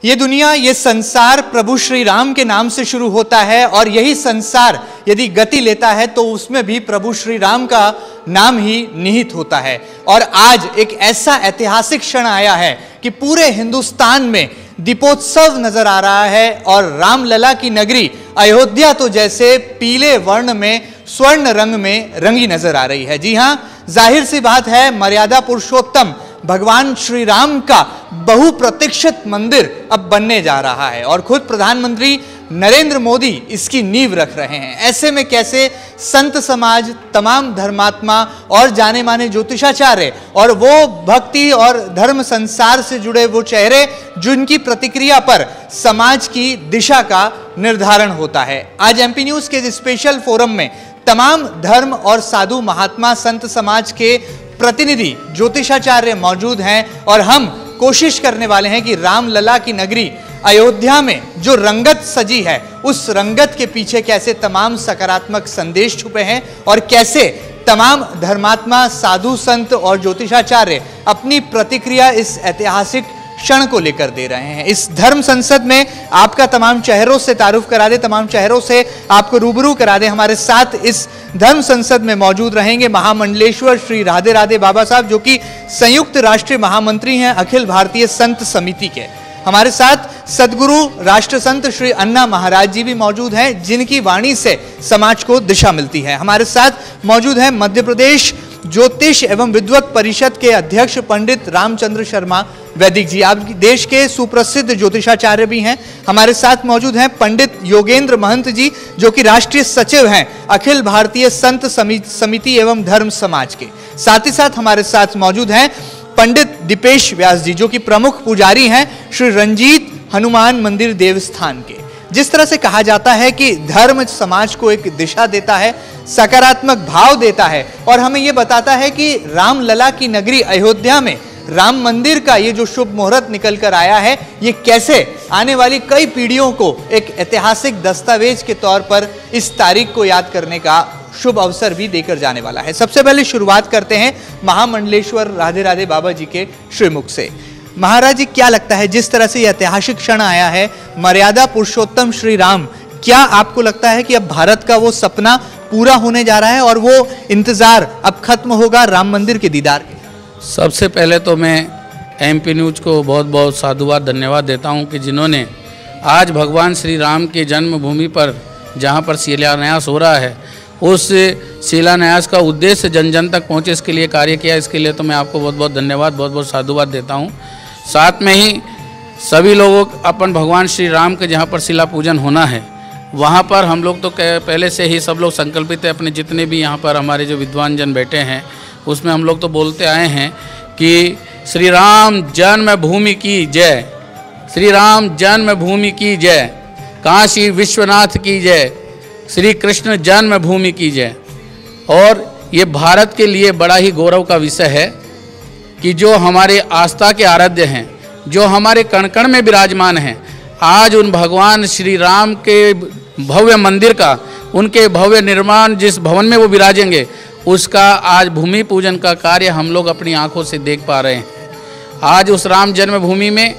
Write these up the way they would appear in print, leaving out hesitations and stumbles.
ये दुनिया, ये संसार प्रभु श्री राम के नाम से शुरू होता है और यही संसार यदि गति लेता है तो उसमें भी प्रभु श्री राम का नाम ही निहित होता है। और आज एक ऐसा ऐतिहासिक क्षण आया है कि पूरे हिंदुस्तान में दीपोत्सव नजर आ रहा है और रामलला की नगरी अयोध्या तो जैसे पीले वर्ण में स्वर्ण रंग में रंगी नजर आ रही है। जी हां, जाहिर सी बात है, मर्यादा पुरुषोत्तम भगवान श्री राम का बहुप्रतीक्षित मंदिर अब बनने जा रहा है और खुद प्रधानमंत्री नरेंद्र मोदी इसकी नींव रख रहे हैं। ऐसे में कैसे संत समाज, तमाम धर्मात्मा और जाने माने ज्योतिषाचार्य और वो भक्ति और धर्म संसार से जुड़े वो चेहरे जिनकी प्रतिक्रिया पर समाज की दिशा का निर्धारण होता है। आज एमपी न्यूज के स्पेशल फोरम में तमाम धर्म और साधु महात्मा संत समाज के प्रतिनिधि ज्योतिषाचार्य मौजूद हैं और हम कोशिश करने वाले हैं कि रामलला की नगरी अयोध्या में जो रंगत सजी है उस रंगत के पीछे कैसे तमाम सकारात्मक संदेश छुपे हैं और कैसे तमाम धर्मात्मा, साधु संत और ज्योतिषाचार्य अपनी प्रतिक्रिया इस ऐतिहासिक क्षण को लेकर दे रहे हैं। इस धर्म संसद में आपका तमाम चेहरों से तारुफ करा दे, तमाम चेहरों से आपको रूबरू करा दे। हमारे साथ इस धर्म संसद में मौजूद रहेंगे महामंडलेश्वर श्री राधे राधे बाबा साहब, जो कि संयुक्त राष्ट्रीय महामंत्री हैं अखिल भारतीय संत समिति के। हमारे साथ सदगुरु राष्ट्र संत श्री अन्ना महाराज जी भी मौजूद हैं, जिनकी वाणी से समाज को दिशा मिलती है। हमारे साथ मौजूद हैं मध्य प्रदेश ज्योतिष एवं विद्वत परिषद के अध्यक्ष पंडित रामचंद्र शर्मा वैदिक जी, आप देश के सुप्रसिद्ध ज्योतिषाचार्य भी हैं। हमारे साथ मौजूद हैं पंडित योगेंद्र महंत जी, जो कि राष्ट्रीय सचिव हैं अखिल भारतीय संत समिति एवं धर्म समाज के। साथ ही साथ हमारे साथ मौजूद हैं पंडित दीपेश व्यास जी, जो कि प्रमुख पुजारी हैं श्री रंजीत हनुमान मंदिर देवस्थान के। जिस तरह से कहा जाता है कि धर्म समाज को एक दिशा देता है, सकारात्मक भाव देता है और हमें यह बताता है कि रामलला की नगरी अयोध्या में राम मंदिर का ये जो शुभ मुहूर्त निकल कर आया है, ये कैसे आने वाली कई पीढ़ियों को एक ऐतिहासिक दस्तावेज के तौर पर इस तारीख को याद करने का शुभ अवसर भी देकर जाने वाला है। सबसे पहले शुरुआत करते हैं महामंडलेश्वर राधे राधे बाबा जी के श्रीमुख से। महाराज जी, क्या लगता है जिस तरह से यह ऐतिहासिक क्षण आया है, मर्यादा पुरुषोत्तम श्री राम, क्या आपको लगता है कि अब भारत का वो सपना पूरा होने जा रहा है और वो इंतजार अब खत्म होगा राम मंदिर के दीदार के? सबसे पहले तो मैं एमपी न्यूज को बहुत बहुत साधुवाद धन्यवाद देता हूं कि जिन्होंने आज भगवान श्री राम के जन्मभूमि पर जहां पर शिलान्यास हो रहा है, उस शिलान्यास का उद्देश्य जन जन तक पहुंचे, इसके लिए कार्य किया। इसके लिए तो मैं आपको बहुत बहुत धन्यवाद, बहुत बहुत साधुवाद देता हूं। साथ में ही सभी लोगों अपन भगवान श्री राम के जहाँ पर शिला पूजन होना है, वहाँ पर हम लोग तो पहले से ही सब लोग संकल्पित है। अपने जितने भी यहाँ पर हमारे जो विद्वान जन बैठे हैं उसमें हम लोग तो बोलते आए हैं कि श्री राम जन्मभूमि की जय, श्री राम जन्मभूमि की जय, काशी विश्वनाथ की जय, श्री कृष्ण जन्मभूमि की जय। और ये भारत के लिए बड़ा ही गौरव का विषय है कि जो हमारे आस्था के आराध्य हैं, जो हमारे कण कण में विराजमान हैं, आज उन भगवान श्री राम के भव्य मंदिर का, उनके भव्य निर्माण जिस भवन में वो विराजेंगे, उसका आज भूमि पूजन का कार्य हम लोग अपनी आंखों से देख पा रहे हैं। आज उस राम जन्मभूमि में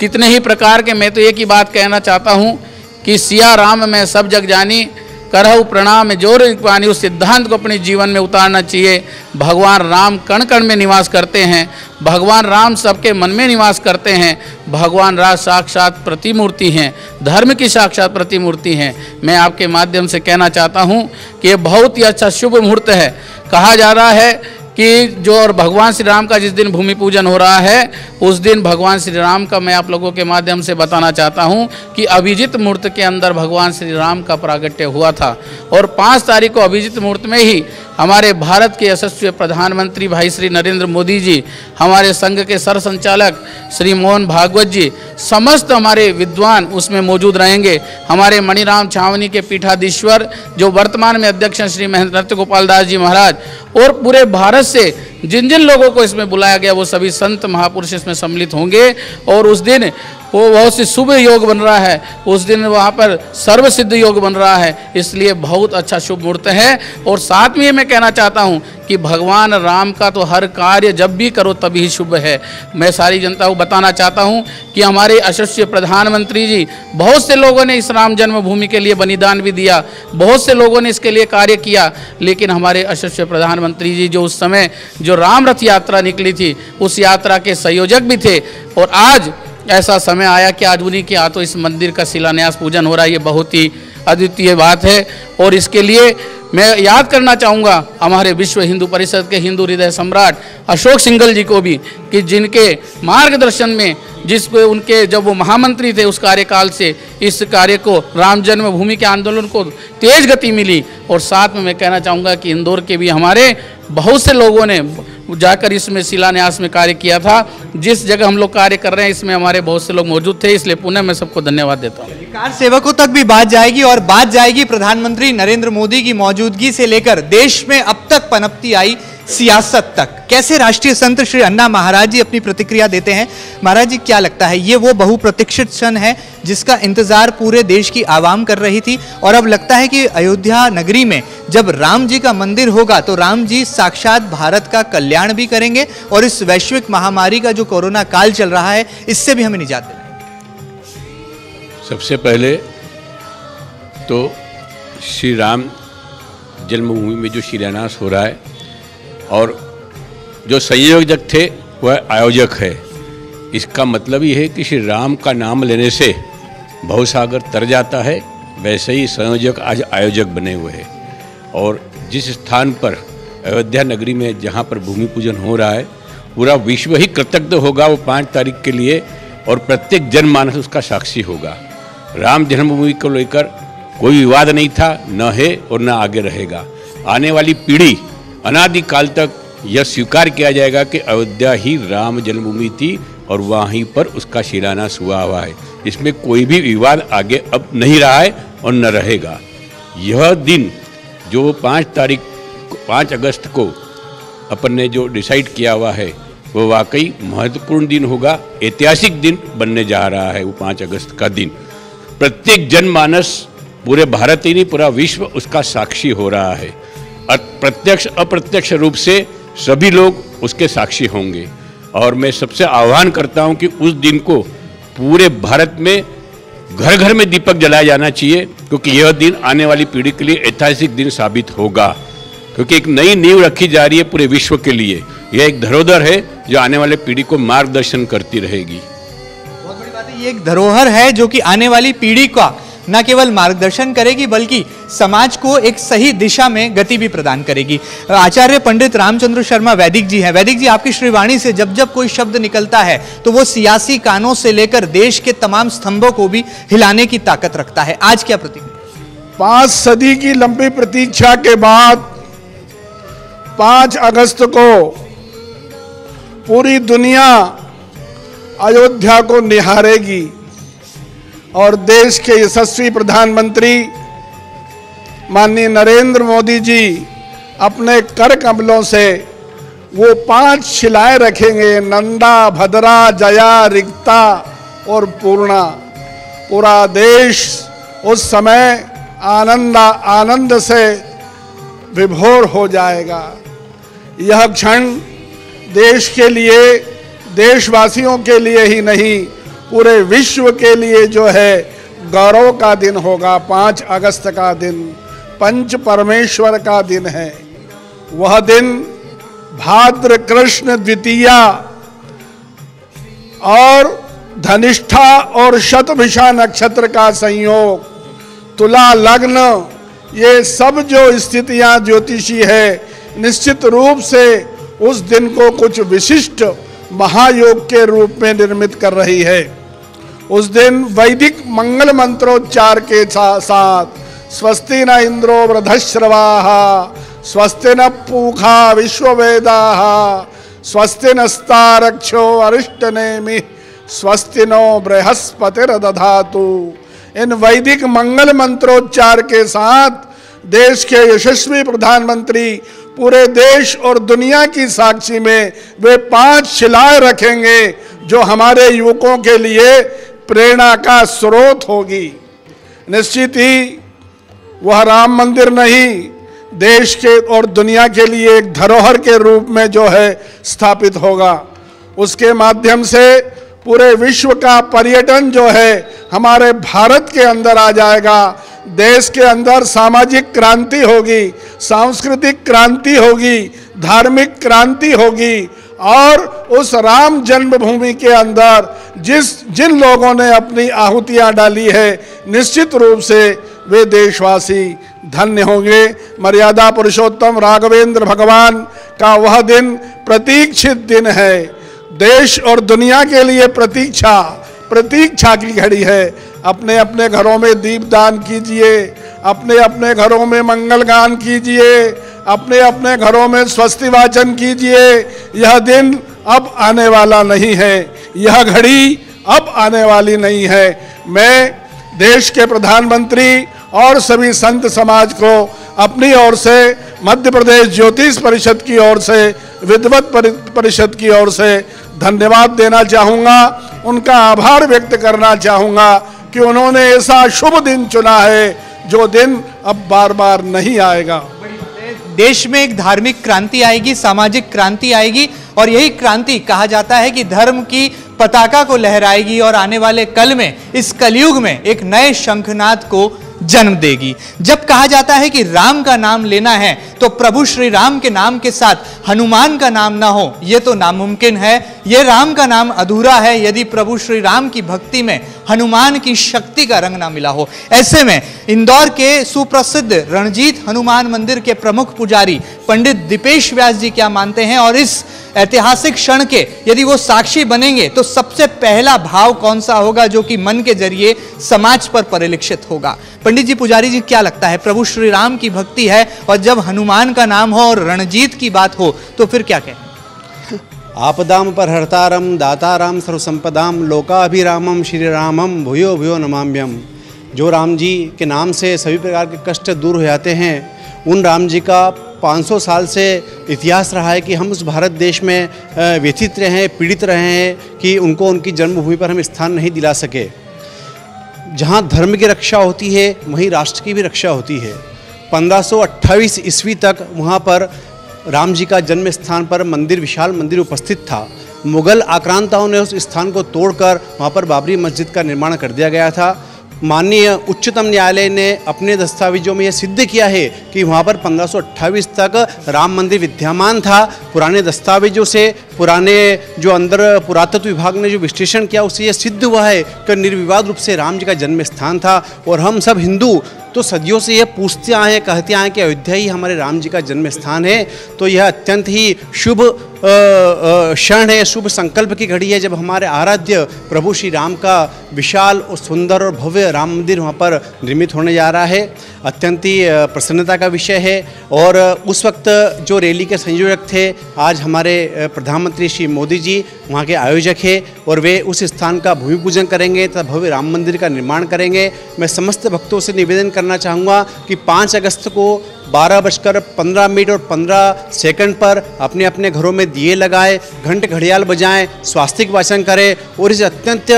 कितने ही प्रकार के, मैं तो एक ही बात कहना चाहता हूँ कि सिया राम में सब जग जानी, करहु प्रणाम जोर पानी, उस सिद्धांत को अपने जीवन में उतारना चाहिए। भगवान राम कण कण में निवास करते हैं, भगवान राम सबके मन में निवास करते हैं, भगवान राम साक्षात प्रतिमूर्ति हैं, धर्म की साक्षात प्रतिमूर्ति हैं। मैं आपके माध्यम से कहना चाहता हूं कि ये बहुत ही अच्छा शुभ मुहूर्त है। कहा जा रहा है कि जो और भगवान श्री राम का जिस दिन भूमि पूजन हो रहा है, उस दिन भगवान श्री राम का मैं आप लोगों के माध्यम से बताना चाहता हूं कि अभिजित मुहूर्त के अंदर भगवान श्री राम का प्रागट्य हुआ था और 5 तारीख को अभिजित मुहूर्त में ही हमारे भारत के यशस्वी प्रधानमंत्री भाई श्री नरेंद्र मोदी जी, हमारे संघ के सरसंचालक श्री मोहन भागवत जी, समस्त हमारे विद्वान उसमें मौजूद रहेंगे। हमारे मणिराम छावनी के पीठाधीश्वर जो वर्तमान में अध्यक्ष हैं श्री महेंद्र नृत्य गोपाल दास जी महाराज, और पूरे भारत से जिन जिन लोगों को इसमें बुलाया गया वो सभी संत महापुरुष इसमें सम्मिलित होंगे। और उस दिन वो बहुत सी शुभ योग बन रहा है, उस दिन वहाँ पर सर्वसिद्ध योग बन रहा है, इसलिए बहुत अच्छा शुभ मुहूर्त है। और साथ में मैं कहना चाहता हूँ कि कि भगवान राम का तो हर कार्य जब भी करो तभी शुभ है। मैं सारी जनता को बताना चाहता हूं कि हमारे यशस्वी प्रधानमंत्री जी, बहुत से लोगों ने इस राम जन्मभूमि के लिए बलिदान भी दिया, बहुत से लोगों ने इसके लिए कार्य किया, लेकिन हमारे यशस्वी प्रधानमंत्री जी जो उस समय जो राम रथ यात्रा निकली थी उस यात्रा के संयोजक भी थे। और आज ऐसा समय आया कि आज उन्हीं के हाथों इस मंदिर का शिलान्यास पूजन हो रहा है। ये बहुत ही अद्वितीय बात है और इसके लिए मैं याद करना चाहूँगा हमारे विश्व हिंदू परिषद के हिंदू हृदय सम्राट अशोक सिंघल जी को भी, कि जिनके मार्गदर्शन में, जिस पे उनके जब वो महामंत्री थे उस कार्यकाल से इस कार्य को, राम जन्मभूमि के आंदोलन को तेज गति मिली। और साथ में मैं कहना चाहूँगा कि इंदौर के भी हमारे बहुत से लोगों ने जाकर इसमें शिलान्यास में कार्य किया था। जिस जगह हम लोग कार्य कर रहे हैं इसमें हमारे बहुत से लोग मौजूद थे, इसलिए पुनः मैं सबको धन्यवाद देता हूँ। कार सेवकों तक भी बात जाएगी और बात जाएगी प्रधानमंत्री नरेंद्र मोदी की मौजूदगी से लेकर देश में अब तक पनपती आई सियासत तक। कैसे राष्ट्रीय संत श्री अन्ना महाराज जी अपनी प्रतिक्रिया देते हैं। महाराज जी, क्या लगता है ये वो बहुप्रतीक्षित क्षण है जिसका इंतजार पूरे देश की आवाम कर रही थी, और अब लगता है कि अयोध्या नगरी में जब राम जी का मंदिर होगा तो राम जी साक्षात भारत का कल्याण भी करेंगे और इस वैश्विक महामारी का जो कोरोना काल चल रहा है इससे भी हमें निजात दिलाएंगे। सबसे पहले तो श्री राम जन्मभूमि में जो शिलान्यास हो रहा है और जो संयोजक थे वह आयोजक है, इसका मतलब ये है कि श्री राम का नाम लेने से भवसागर तर जाता है, वैसे ही संयोजक आज आयोजक बने हुए हैं। और जिस स्थान पर अयोध्या नगरी में जहाँ पर भूमि पूजन हो रहा है पूरा विश्व ही कृतज्ञ होगा वो 5 तारीख के लिए, और प्रत्येक जनमानस उसका साक्षी होगा। राम जन्मभूमि को लेकर कोई विवाद नहीं था, न है और न आगे रहेगा। आने वाली पीढ़ी अनादिकाल तक यह स्वीकार किया जाएगा कि अयोध्या ही राम जन्मभूमि थी और वहीं पर उसका शिलान्यास हुआ है। इसमें कोई भी विवाद आगे अब नहीं रहा है और न रहेगा। यह दिन जो 5 अगस्त को अपन ने जो डिसाइड किया हुआ है वो वाकई महत्वपूर्ण दिन होगा, ऐतिहासिक दिन बनने जा रहा है। वो 5 अगस्त का दिन प्रत्येक जनमानस, पूरे भारत ही नहीं पूरा विश्व उसका साक्षी हो रहा है। प्रत्यक्ष अप्रत्यक्ष रूप से सभी लोग उसके साक्षी होंगे। और मैं सबसे आह्वान करता हूं कि उस दिन को पूरे भारत में घर घर में दीपक जलाया जाना चाहिए, क्योंकि यह दिन आने वाली पीढ़ी के लिए ऐतिहासिक दिन साबित होगा, क्योंकि एक नई नींव रखी जा रही है पूरे विश्व के लिए। यह एक धरोहर है जो आने वाले पीढ़ी को मार्गदर्शन करती रहेगी। बहुत बड़ी बात है, ये एक धरोहर है जो कि आने वाली पीढ़ी का न केवल मार्गदर्शन करेगी बल्कि समाज को एक सही दिशा में गति भी प्रदान करेगी। आचार्य पंडित रामचंद्र शर्मा वैदिक जी हैं। वैदिक जी, आपकी श्रीवाणी से जब जब कोई शब्द निकलता है तो वो सियासी कानों से लेकर देश के तमाम स्तंभों को भी हिलाने की ताकत रखता है। आज क्या प्रतिक्रिया? 5 सदी की लंबी प्रतीक्षा के बाद 5 अगस्त को पूरी दुनिया अयोध्या को निहारेगी और देश के यशस्वी प्रधानमंत्री माननीय नरेंद्र मोदी जी अपने कर कमलों से वो 5 शिलाएं रखेंगे, नंदा, भद्रा, जया, रिक्ता और पूर्णा। पूरा देश उस समय आनंद से विभोर हो जाएगा। यह क्षण देश के लिए, देशवासियों के लिए ही नहीं पूरे विश्व के लिए जो है गौरव का दिन होगा। 5 अगस्त का दिन पंच परमेश्वर का दिन है। वह दिन भाद्र कृष्ण द्वितीया और धनिष्ठा और शतभिषा नक्षत्र का संयोग, तुला लग्न, ये सब जो स्थितियां ज्योतिषी है निश्चित रूप से उस दिन को कुछ विशिष्ट महायोग के रूप में निर्मित कर रही है। उस दिन वैदिक मंगल मंत्रोच्चार के साथ स्वस्ति न इंद्रो वृद्धश्रवाः, स्वस्ति न पूषा विश्ववेदाः, स्वस्ति नस्तारक्षो अरिष्टनेमिः, स्वस्ति नो बृहस्पतिर्दधातु। इन वैदिक मंगल मंत्रोच्चार के साथ देश के यशस्वी प्रधानमंत्री पूरे देश और दुनिया की साक्षी में वे 5 शिलाएं रखेंगे जो हमारे युवकों के लिए प्रेरणा का स्रोत होगी। निश्चित ही वह राम मंदिर नहीं, देश के और दुनिया के लिए एक धरोहर के रूप में जो है स्थापित होगा। उसके माध्यम से पूरे विश्व का पर्यटन जो है हमारे भारत के अंदर आ जाएगा। देश के अंदर सामाजिक क्रांति होगी, सांस्कृतिक क्रांति होगी, धार्मिक क्रांति होगी और उस राम जन्मभूमि के अंदर जिन लोगों ने अपनी आहुतियां डाली है, निश्चित रूप से वे देशवासी धन्य होंगे। मर्यादा पुरुषोत्तम राघवेंद्र भगवान का वह दिन प्रतीक्षित दिन है। देश और दुनिया के लिए प्रतीक्षा की घड़ी है। अपने अपने घरों में दीपदान कीजिए, अपने अपने घरों में मंगल गान कीजिए, अपने अपने घरों में स्वस्ति वाचन कीजिए। यह दिन अब आने वाला नहीं है, यह घड़ी अब आने वाली नहीं है। मैं देश के प्रधानमंत्री और सभी संत समाज को अपनी ओर से, मध्य प्रदेश ज्योतिष परिषद की ओर से, विद्वत परिषद की ओर से धन्यवाद देना चाहूँगा, उनका आभार व्यक्त करना चाहूँगा कि उन्होंने ऐसा शुभ दिन चुना है जो दिन अब बार बार नहीं आएगा। देश में एक धार्मिक क्रांति आएगी, सामाजिक क्रांति आएगी और यही क्रांति कहा जाता है कि धर्म की पताका को लहराएगी और आने वाले कल में, इस कलयुग में एक नए शंखनाद को जन्म देगी। जब कहा जाता है कि राम का नाम लेना है तो प्रभु श्री राम के नाम के साथ हनुमान का नाम ना हो, यह तो नामुमकिन है। यह राम का नाम अधूरा है यदि प्रभु श्री राम की भक्ति में हनुमान की शक्ति का रंग ना मिला हो। ऐसे में इंदौर के सुप्रसिद्ध रणजीत हनुमान मंदिर के प्रमुख पुजारी पंडित दीपेश व्यास जी क्या मानते हैं और इस ऐतिहासिक क्षण के यदि वो साक्षी बनेंगे तो सबसे पहला भाव कौन सा होगा जो कि मन के जरिए समाज पर परिलक्षित होगा। पंडित जी, पुजारी जी, क्या लगता है? प्रभु श्री राम की भक्ति है और जब हनुमान का नाम हो और रणजीत की बात हो तो फिर क्या कहें? आपदाम पर हरतारम दाताराम सर्वसंपदाम लोकाभिरामम श्री रामम भूयो भूयो नमाम्यम। जो राम जी के नाम से सभी प्रकार के कष्ट दूर हो जाते हैं, उन राम जी का 500 साल से इतिहास रहा है कि हम उस भारत देश में व्यथित रहे हैं, पीड़ित रहे हैं कि उनको उनकी जन्मभूमि पर हम स्थान नहीं दिला सके। जहाँ धर्म की रक्षा होती है वहीं राष्ट्र की भी रक्षा होती है। 1528 ईस्वी तक वहाँ पर राम जी का जन्म स्थान पर मंदिर, विशाल मंदिर उपस्थित था। मुग़ल आक्रांताओं ने उस स्थान को तोड़कर वहाँ पर बाबरी मस्जिद का निर्माण कर दिया गया था। माननीय उच्चतम न्यायालय ने अपने दस्तावेजों में यह सिद्ध किया है कि वहाँ पर 1528 तक राम मंदिर विद्यमान था। पुराने दस्तावेजों से, पुराने जो अंदर पुरातत्व विभाग ने जो विश्लेषण किया उससे यह सिद्ध हुआ है कि निर्विवाद रूप से राम जी का जन्म स्थान था। और हम सब हिंदू तो सदियों से ये पूछते आए हैं, कहते आए हैं कि अयोध्या ही हमारे राम जी का जन्म स्थान है। तो यह अत्यंत ही शुभ क्षण है, शुभ संकल्प की घड़ी है जब हमारे आराध्य प्रभु श्री राम का विशाल और सुंदर और भव्य राम मंदिर वहाँ पर निर्मित होने जा रहा है। अत्यंत ही प्रसन्नता का विषय है। और उस वक्त जो रैली के संयोजक थे, आज हमारे प्रधानमंत्री श्री मोदी जी वहाँ के आयोजक हैं और वे उस स्थान का भूमि पूजन करेंगे तथा भव्य राम मंदिर का निर्माण करेंगे। मैं समस्त भक्तों से निवेदन करना चाहूँगा कि 5 अगस्त को 12:15 और 15 पर अपने अपने घरों में दिए लगाएं, घंट घड़ियाल बजाएं, स्वास्तिक वाचन करें और इस अत्यंत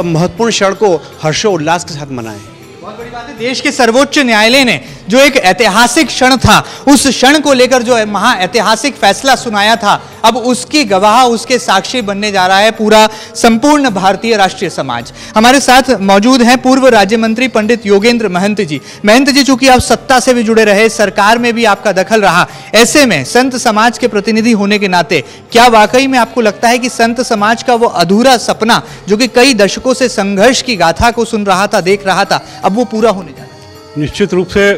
महत्वपूर्ण क्षण को हर्षोल्लास के साथ मनाएं। बहुत बड़ी बात है, देश के सर्वोच्च न्यायालय ने जो एक ऐतिहासिक क्षण था, उस क्षण को लेकर जो महा ऐतिहासिक फैसला सुनाया था, अब उसकी गवाह, उसके साक्षी बनने जा रहा है पूरा संपूर्ण भारतीय राष्ट्रीय समाज। हमारे साथ मौजूद हैं पूर्व राज्य मंत्री पंडित योगेंद्र महंत जी। महंत जी, चूंकि आप सत्ता से भी जुड़े रहे, सरकार में भी आपका दखल रहा, ऐसे में संत समाज के प्रतिनिधि होने के नाते क्या वाकई में आपको लगता है कि संत समाज का वो अधूरा सपना जो कि कई दशकों से संघर्ष की गाथा को सुन रहा था, देख रहा था, अब वो पूरा होने जा रहा है? निश्चित रूप से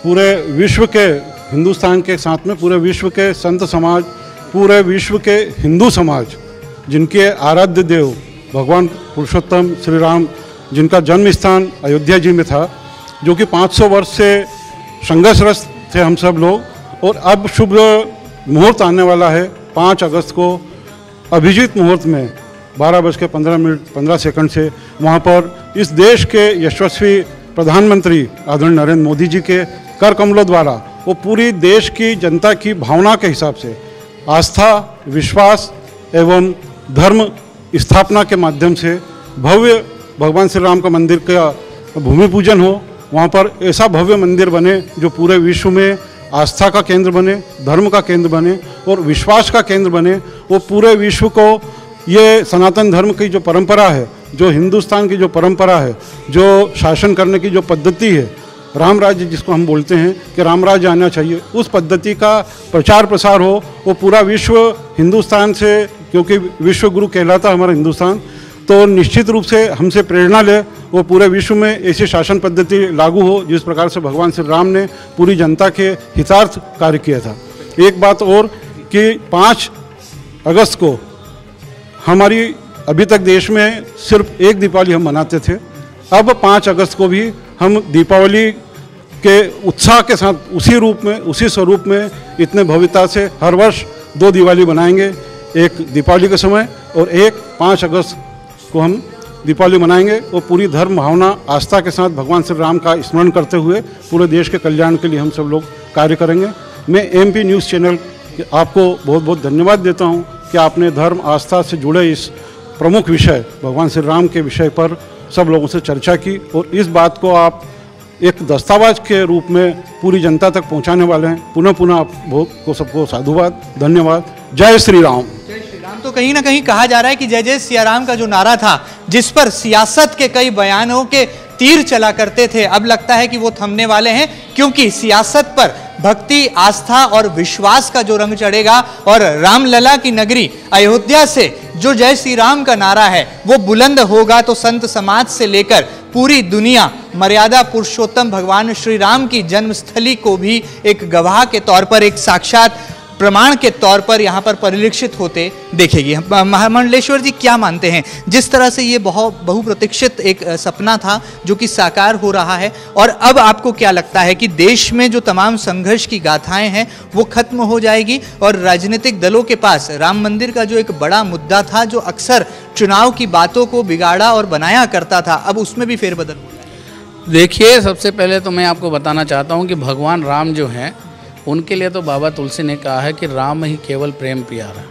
पूरे विश्व के, हिंदुस्तान के साथ में पूरे विश्व के संत समाज, पूरे विश्व के हिंदू समाज, जिनके आराध्य देव भगवान पुरुषोत्तम श्री राम, जिनका जन्म स्थान अयोध्या जी में था, जो कि 500 वर्ष से संघर्षरत थे हम सब लोग, और अब शुभ मुहूर्त आने वाला है 5 अगस्त को अभिजीत मुहूर्त में 12:15 से वहाँ पर इस देश के यशस्वी प्रधानमंत्री आदरणीय नरेंद्र मोदी जी के कर कमलों द्वारा वो पूरी देश की जनता की भावना के हिसाब से आस्था, विश्वास एवं धर्म स्थापना के माध्यम से भव्य भगवान श्री राम का मंदिर का भूमि पूजन हो वहाँ पर ऐसा भव्य मंदिर बने जो पूरे विश्व में आस्था का केंद्र बने, धर्म का केंद्र बने और विश्वास का केंद्र बने। वो पूरे विश्व को ये सनातन धर्म की जो परंपरा है, जो हिंदुस्तान की जो परंपरा है, जो शासन करने की जो पद्धति है, राम राज्य जिसको हम बोलते हैं कि राम राज्य आना चाहिए, उस पद्धति का प्रचार प्रसार हो। वो पूरा विश्व हिंदुस्तान से, क्योंकि विश्व गुरु कहलाता हमारा हिंदुस्तान, तो निश्चित रूप से हमसे प्रेरणा ले, वो पूरे विश्व में ऐसी शासन पद्धति लागू हो जिस प्रकार से भगवान श्री राम ने पूरी जनता के हितार्थ कार्य किया था। एक बात और कि 5 अगस्त को हमारी अभी तक देश में सिर्फ एक दीपावली हम मनाते थे, अब 5 अगस्त को भी हम दीपावली के उत्साह के साथ उसी रूप में, उसी स्वरूप में, इतने भव्यता से हर वर्ष 2 दिवाली बनाएंगे, एक दीपावली के समय और एक 5 अगस्त को हम दीपावली मनाएंगे और पूरी धर्म भावना आस्था के साथ भगवान श्री राम का स्मरण करते हुए पूरे देश के कल्याण के लिए हम सब लोग कार्य करेंगे। मैं MP न्यूज़ चैनल आपको बहुत बहुत धन्यवाद देता हूं कि आपने धर्म आस्था से जुड़े इस प्रमुख विषय भगवान श्री राम के विषय पर सब लोगों से चर्चा की और इस बात को आप एक दस्तावेज के रूप में पूरी जनता तक पहुंचाने वाले हैं। पुनः पुनः आप को सबको साधुवाद, धन्यवाद। जय श्री राम। तो कहीं ना कहीं कहा जा रहा है कि जय जय सिया राम का जो नारा था, जिस पर सियासत के कई बयानों के तीर चला करते थे, अब लगता है कि वो थमने वाले हैं, क्योंकि सियासत पर भक्ति, आस्था और विश्वास का जो रंग चढ़ेगा और रामलला की नगरी अयोध्या से जो जय श्री राम का नारा है वो बुलंद होगा, तो संत समाज से लेकर पूरी दुनिया मर्यादा पुरुषोत्तम भगवान श्री राम की जन्मस्थली को भी एक गवाह के तौर पर, एक साक्षात प्रमाण के तौर पर यहाँ पर परिलक्षित होते देखेगी। महामंडलेश्वर जी क्या मानते हैं, जिस तरह से ये बहुप्रतीक्षित एक सपना था जो कि साकार हो रहा है, और अब आपको क्या लगता है कि देश में जो तमाम संघर्ष की गाथाएं हैं वो खत्म हो जाएगी और राजनीतिक दलों के पास राम मंदिर का जो एक बड़ा मुद्दा था, जो अक्सर चुनाव की बातों को बिगाड़ा और बनाया करता था, अब उसमें भी फेरबदल हो जाएगा? देखिए, सबसे पहले तो मैं आपको बताना चाहता हूँ कि भगवान राम जो हैं, उनके लिए तो बाबा तुलसी ने कहा है कि राम ही केवल प्रेम प्यारा।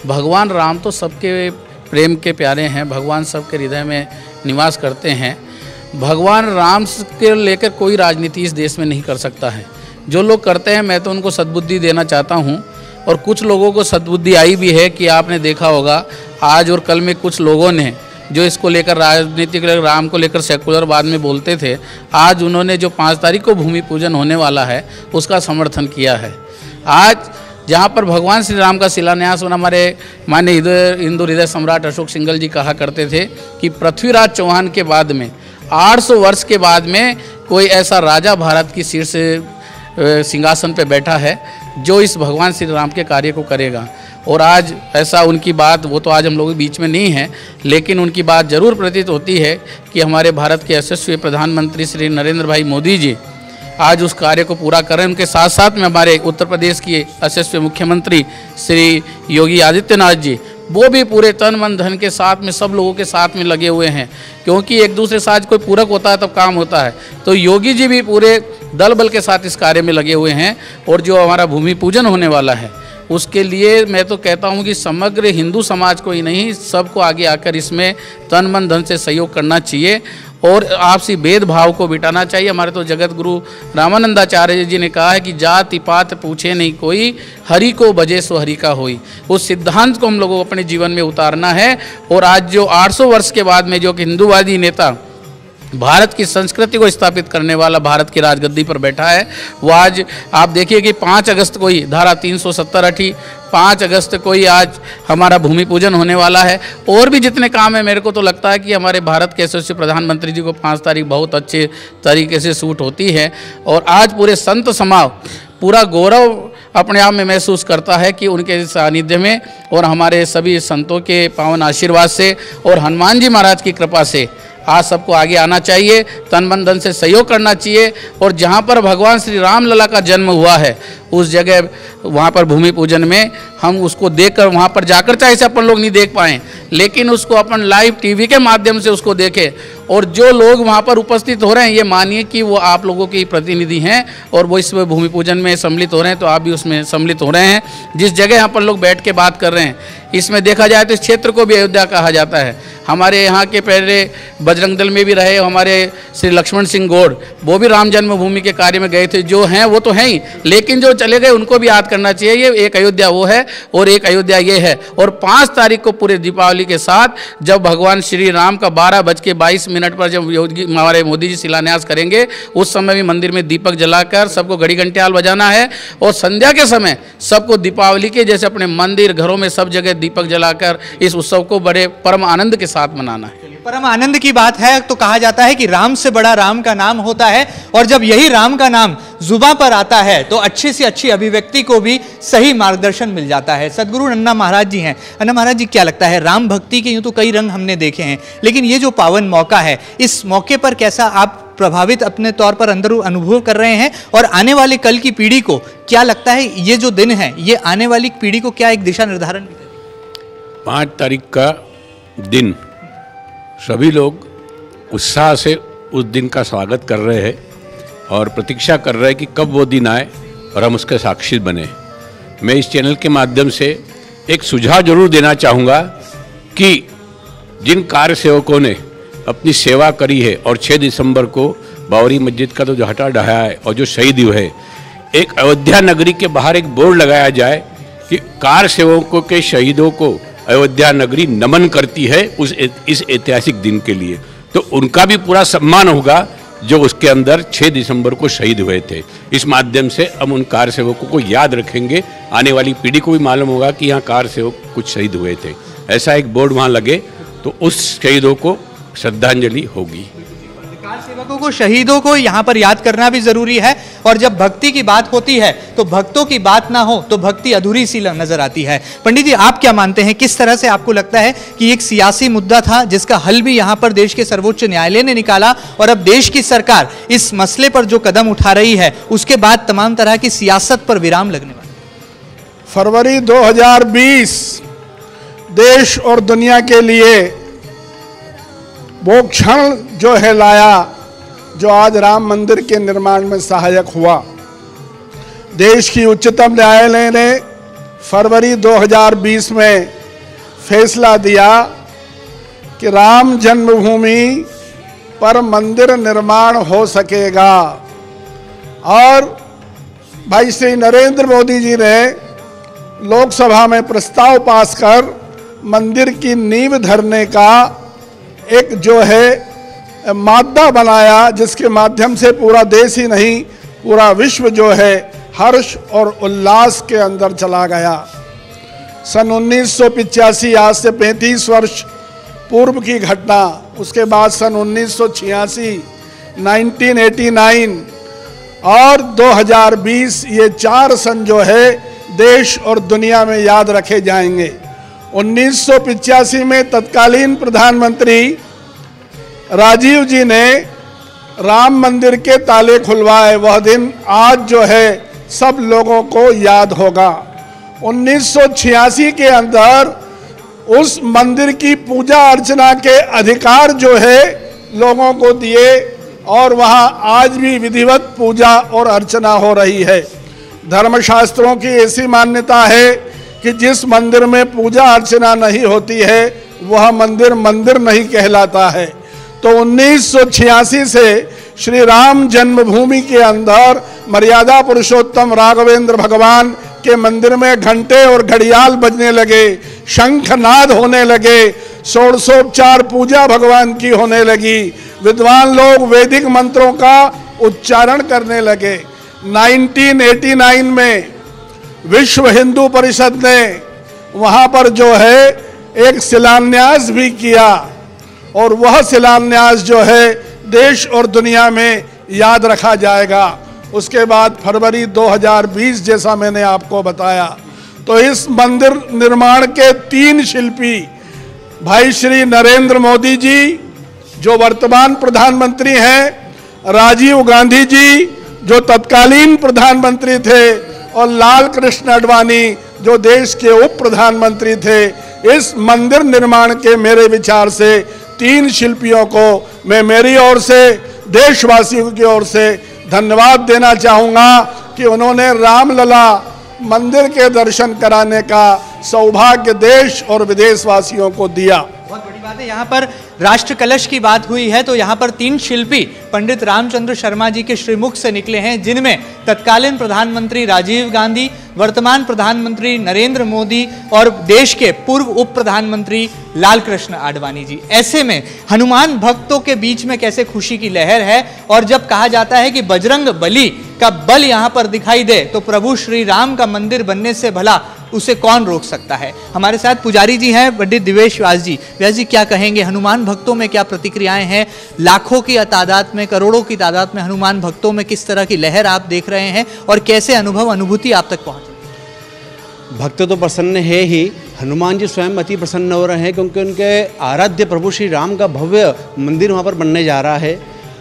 भगवान राम तो सबके प्रेम के प्यारे हैं, भगवान सबके हृदय में निवास करते हैं। भगवान राम के लेकर कोई राजनीति इस देश में नहीं कर सकता है। जो लोग करते हैं, मैं तो उनको सद्बुद्धि देना चाहता हूँ, और कुछ लोगों को सद्बुद्धि आई भी है कि आपने देखा होगा आज और कल में कुछ लोगों ने जो इसको लेकर राजनीति को लेकर, राम को लेकर सेकुलर बाद में बोलते थे, आज उन्होंने जो 5 तारीख को भूमि पूजन होने वाला है उसका समर्थन किया है। आज जहाँ पर भगवान श्री राम का शिलान्यास होना, हमारे माननीय हिंदू हृदय सम्राट अशोक सिंघल जी कहा करते थे कि पृथ्वीराज चौहान के बाद में 800 वर्ष के बाद में कोई ऐसा राजा भारत की शीर्ष सिंहासन पे बैठा है जो इस भगवान श्री राम के कार्य को करेगा। और आज ऐसा उनकी बात, वो तो आज हम लोगों के बीच में नहीं है, लेकिन उनकी बात जरूर प्रतीत होती है कि हमारे भारत के यशस्वी प्रधानमंत्री श्री नरेंद्र भाई मोदी जी आज उस कार्य को पूरा कर रहे हैं। उनके साथ साथ में हमारे उत्तर प्रदेश के यशस्वी मुख्यमंत्री श्री योगी आदित्यनाथ जी, वो भी पूरे तन मन धन के साथ में सब लोगों के साथ में लगे हुए हैं, क्योंकि एक दूसरे से आज कोई पूरक होता है तब काम होता है। तो योगी जी भी पूरे दल बल के साथ इस कार्य में लगे हुए हैं। और जो हमारा भूमि पूजन होने वाला है उसके लिए मैं तो कहता हूं कि समग्र हिंदू समाज को ही नहीं, सबको आगे आकर इसमें तन मन धन से सहयोग करना चाहिए और आपसी भेदभाव को मिटाना चाहिए। हमारे तो जगत गुरु रामानंदाचार्य जी ने कहा है कि जाति पात पूछे नहीं कोई, हरि को भजे सो हरि का होई। उस सिद्धांत को हम लोगों को अपने जीवन में उतारना है। और आज जो 800 वर्ष के बाद में जो कि हिंदूवादी नेता भारत की संस्कृति को स्थापित करने वाला भारत की राजगद्दी पर बैठा है, वो आज आप देखिए कि 5 अगस्त को ही धारा 370 हटी, 5 अगस्त को ही आज हमारा भूमि पूजन होने वाला है। और भी जितने काम है, मेरे को तो लगता है कि हमारे भारत के यशस्वी प्रधानमंत्री जी को 5 तारीख बहुत अच्छे तरीके से सूट होती है। और आज पूरे संत समाज पूरा गौरव अपने आप में महसूस करता है कि उनके सानिध्य में और हमारे सभी संतों के पावन आशीर्वाद से और हनुमान जी महाराज की कृपा से आज सबको आगे आना चाहिए, तन मन धन से सहयोग करना चाहिए। और जहाँ पर भगवान श्री राम लला का जन्म हुआ है उस जगह वहाँ पर भूमि पूजन में हम उसको देखकर वहाँ पर जाकर चाहे से अपन लोग नहीं देख पाएँ, लेकिन उसको अपन लाइव टीवी के माध्यम से उसको देखें। और जो लोग वहाँ पर उपस्थित हो रहे हैं, ये मानिए कि वो आप लोगों के प्रतिनिधि हैं और वो इस भूमि पूजन में सम्मिलित हो रहे हैं, तो आप भी उसमें सम्मिलित हो रहे हैं। जिस जगह यहाँ पर लोग बैठ के बात कर रहे हैं, इसमें देखा जाए तो इस क्षेत्र को भी अयोध्या कहा जाता है। हमारे यहाँ के पहले बजरंग दल में भी रहे हमारे श्री लक्ष्मण सिंह गौड़, वो भी राम जन्मभूमि के कार्य में गए थे। जो हैं वो तो हैं ही, लेकिन जो चले गए उनको भी याद करना चाहिए। ये एक अयोध्या वो है और एक अयोध्या ये है। और 5 तारीख को पूरे दीपावली के साथ जब भगवान श्री राम का 12:22 पर जब हमारे मोदी जी शिलान्यास करेंगे, उस समय भी मंदिर में दीपक जलाकर सबको घड़ी घंटियाल बजाना है। और संध्या के समय सबको दीपावली के जैसे अपने मंदिर घरों में सब जगह दीपक जलाकर इस उत्सव को बड़े परम आनंद के साथ मनाना है। परम आनंद की बात है तो कहा जाता है कि राम से बड़ा राम का नाम होता है, और जब यही राम का नाम जुबां पर आता है तो अच्छी से अच्छी अभिव्यक्ति को भी सही मार्गदर्शन मिल जाता है। सदगुरु अन्ना महाराज जी हैं। अन्ना महाराज जी, क्या लगता है, राम भक्ति के यूं तो कई रंग हमने देखे हैं, लेकिन ये जो पावन मौका है, इस मौके पर कैसा आप प्रभावित अपने तौर पर अंदर अनुभव कर रहे हैं, और आने वाले कल की पीढ़ी को क्या लगता है ये जो दिन है ये आने वाली पीढ़ी को क्या एक दिशा निर्धारण? 5 तारीख का दिन सभी लोग उत्साह से उस दिन का स्वागत कर रहे हैं और प्रतीक्षा कर रहे हैं कि कब वो दिन आए और हम उसके साक्षी बने। मैं इस चैनल के माध्यम से एक सुझाव जरूर देना चाहूँगा कि जिन कार्य सेवकों ने अपनी सेवा करी है और 6 दिसंबर को बावरी मस्जिद का तो जो हटा ढहाया है और जो शहीद हुए है, एक अयोध्या नगरी के बाहर एक बोर्ड लगाया जाए कि कार्य सेवकों के शहीदों को अयोध्या नगरी नमन करती है इस ऐतिहासिक दिन के लिए, तो उनका भी पूरा सम्मान होगा जो उसके अंदर 6 दिसंबर को शहीद हुए थे। इस माध्यम से हम उन कार्य सेवकों को याद रखेंगे, आने वाली पीढ़ी को भी मालूम होगा कि यहाँ कार्य सेवक कुछ शहीद हुए थे। ऐसा एक बोर्ड वहाँ लगे तो उस शहीदों को श्रद्धांजलि होगी। सेवकों को, शहीदों को यहाँ पर याद करना भी जरूरी है। और जब भक्ति की बात होती है तो भक्तों की बात ना हो तो भक्ति अधूरी सी नजर आती है। पंडित जी, आप क्या मानते हैं, किस तरह से आपको लगता है कि एक सियासी मुद्दा था जिसका हल भी यहाँ पर देश के सर्वोच्च न्यायालय ने निकाला, और अब देश की सरकार इस मसले पर जो कदम उठा रही है उसके बाद तमाम तरह की सियासत पर विराम लगने वाला? फरवरी 2020 देश और दुनिया के लिए वो क्षण जो है लाया जो आज राम मंदिर के निर्माण में सहायक हुआ। देश की उच्चतम न्यायालय ने फरवरी 2020 में फैसला दिया कि राम जन्मभूमि पर मंदिर निर्माण हो सकेगा, और भाई श्री नरेंद्र मोदी जी ने लोकसभा में प्रस्ताव पास कर मंदिर की नींव धरने का एक जो है मादा बनाया, जिसके माध्यम से पूरा देश ही नहीं पूरा विश्व जो है हर्ष और उल्लास के अंदर चला गया। सन 1985 आज से 35 वर्ष पूर्व की घटना, उसके बाद सन 1986, 1989 और 2020, ये 4 सन जो है देश और दुनिया में याद रखे जाएंगे। 1985 में तत्कालीन प्रधानमंत्री राजीव जी ने राम मंदिर के ताले खुलवाए। वह दिन आज जो है सब लोगों को याद होगा। 1986 के अंदर उस मंदिर की पूजा अर्चना के अधिकार जो है लोगों को दिए, और वहाँ आज भी विधिवत पूजा और अर्चना हो रही है। धर्मशास्त्रों की ऐसी मान्यता है कि जिस मंदिर में पूजा अर्चना नहीं होती है वह मंदिर मंदिर नहीं कहलाता है। तो 1986 से श्री राम जन्मभूमि के अंदर मर्यादा पुरुषोत्तम राघवेंद्र भगवान के मंदिर में घंटे और घड़ियाल बजने लगे, शंखनाद होने लगे, षोडशोपचार पूजा भगवान की होने लगी, विद्वान लोग वैदिक मंत्रों का उच्चारण करने लगे। 1989 में विश्व हिंदू परिषद ने वहाँ पर जो है एक शिलान्यास भी किया, और वह शिलान्यास जो है देश और दुनिया में याद रखा जाएगा। उसके बाद फरवरी 2020 जैसा मैंने आपको बताया, तो इस मंदिर निर्माण के 3 शिल्पी भाई श्री नरेंद्र मोदी जी जो वर्तमान प्रधानमंत्री हैं, राजीव गांधी जी जो तत्कालीन प्रधानमंत्री थे, और लाल कृष्ण आडवाणी जो देश के उप प्रधानमंत्री थे, इस मंदिर निर्माण के मेरे विचार से 3 शिल्पियों को मैं मेरी ओर से, देशवासियों की ओर से धन्यवाद देना चाहूँगा कि उन्होंने रामलला मंदिर के दर्शन कराने का सौभाग्य देश और विदेशवासियों को दिया। बहुत बड़ी बात है। यहाँ पर राष्ट्र कलश की बात हुई है तो यहाँ पर 3 शिल्पी पंडित रामचंद्र शर्मा जी के श्रीमुख से निकले हैं, जिनमें तत्कालीन प्रधानमंत्री राजीव गांधी, वर्तमान प्रधानमंत्री नरेंद्र मोदी और देश के पूर्व उप प्रधानमंत्री लाल कृष्ण आडवाणी जी। ऐसे में हनुमान भक्तों के बीच में कैसे खुशी की लहर है, और जब कहा जाता है कि बजरंग बली का बल यहाँ पर दिखाई दे तो प्रभु श्री राम का मंदिर बनने से भला उसे कौन रोक सकता है। हमारे साथ पुजारी जी हैं पंडित दिवेश व्यास जी। व्यास जी, क्या कहेंगे, हनुमान भक्तों में क्या प्रतिक्रियाएं हैं? लाखों की तादाद में, करोड़ों की तादाद में हनुमान भक्तों में किस तरह की लहर आप देख रहे हैं और कैसे अनुभूति आप तक पहुंचे? भक्त तो प्रसन्न है ही, हनुमान जी स्वयं अति प्रसन्न हो रहे हैं क्योंकि उनके आराध्य प्रभु श्री राम का भव्य मंदिर वहाँ पर बनने जा रहा है।